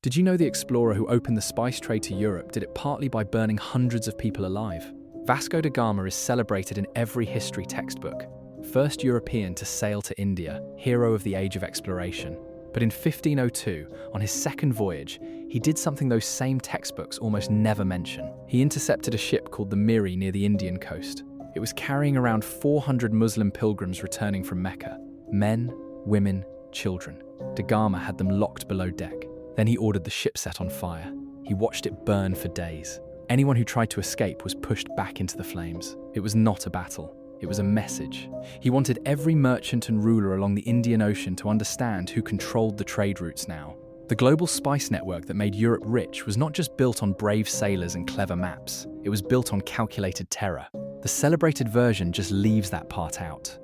Did you know the explorer who opened the spice trade to Europe did it partly by burning hundreds of people alive? Vasco da Gama is celebrated in every history textbook. First European to sail to India, hero of the age of exploration. But in 1502, on his second voyage, he did something those same textbooks almost never mention. He intercepted a ship called the Miri near the Indian coast. It was carrying around 400 Muslim pilgrims returning from Mecca. Men, women, children. Da Gama had them locked below deck. Then he ordered the ship set on fire. He watched it burn for days. Anyone who tried to escape was pushed back into the flames. It was not a battle. It was a message. He wanted every merchant and ruler along the Indian Ocean to understand who controlled the trade routes now. The global spice network that made Europe rich was not just built on brave sailors and clever maps. It was built on calculated terror. The celebrated version just leaves that part out.